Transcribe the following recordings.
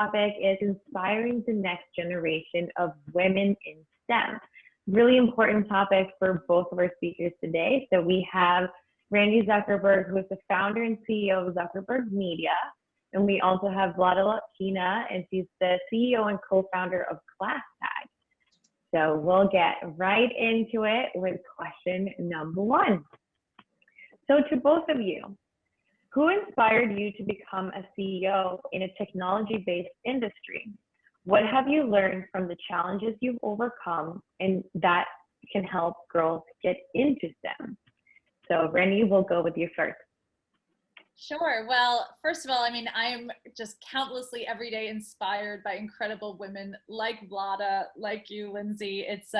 topic is inspiring the next generation of women in STEM. Really important topic for both of our speakers today. So we have Randi Zuckerberg, who is the founder and CEO of Zuckerberg Media. And we also have Vlada Latkina, and she's the CEO and co-founder of ClassTag. So we'll get right into it with question number one. So to both of you, who inspired you to become a CEO in a technology-based industry? What have you learned from the challenges you've overcome and that can help girls get into STEM? So Randi, we'll go with you first. Sure. Well, first of all, I mean, I'm just countlessly every day inspired by incredible women like Vlada, like you, Lindsay. It's,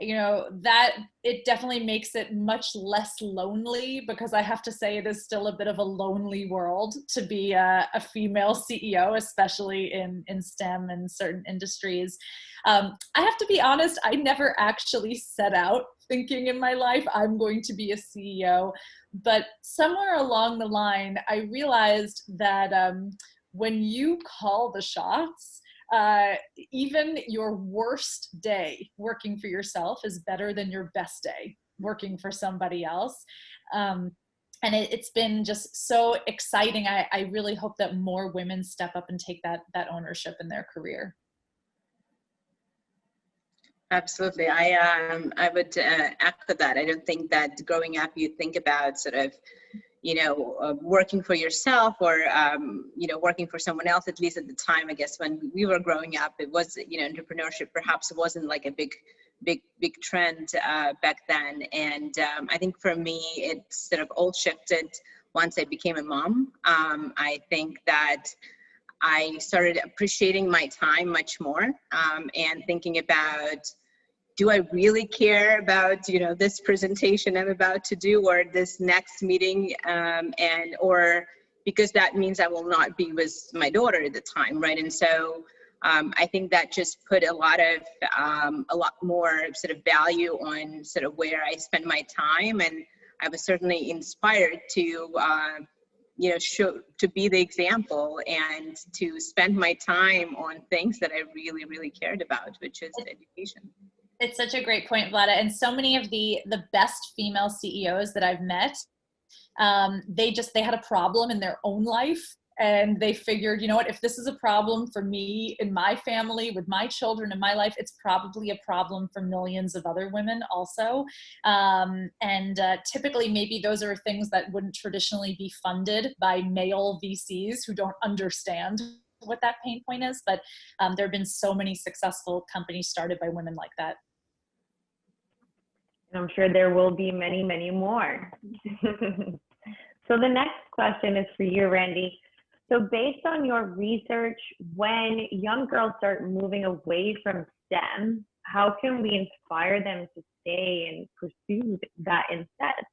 you know, that it definitely makes it much less lonely, because I have to say it is still a bit of a lonely world to be a female CEO, especially in STEM and certain industries. I have to be honest, I never actually set out thinking in my life I'm going to be a CEO, but somewhere along the line, I realized that when you call the shots, even your worst day working for yourself is better than your best day working for somebody else. And it's been just so exciting. I really hope that more women step up and take that ownership in their career. Absolutely. I would echo that. I don't think that growing up you think about sort of, working for yourself or, working for someone else, at least at the time, I guess, when we were growing up, it was, entrepreneurship perhaps wasn't like a big trend back then. And I think for me, it sort of all shifted once I became a mom. I think that I started appreciating my time much more and thinking about, do I really care about, this presentation I'm about to do or this next meeting or because that means I will not be with my daughter at the time, right? And so I think that just put a lot more sort of value on sort of where I spend my time. And I was certainly inspired to to be the example and to spend my time on things that I really, really cared about, which is education. It's such a great point, Vlada. And so many of the best female CEOs that I've met, they had a problem in their own life. And they figured, you know what, if this is a problem for me in my family, with my children in my life, it's probably a problem for millions of other women also. Typically, maybe those are things that wouldn't traditionally be funded by male VCs who don't understand what that pain point is. But there have been so many successful companies started by women like that. And I'm sure there will be many, many more. So the next question is for you, Randi. So based on your research, when young girls start moving away from STEM, how can we inspire them to stay and pursue that instead?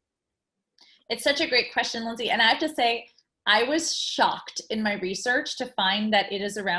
It's such a great question, Lindsay. And I have to say, I was shocked in my research to find that it is around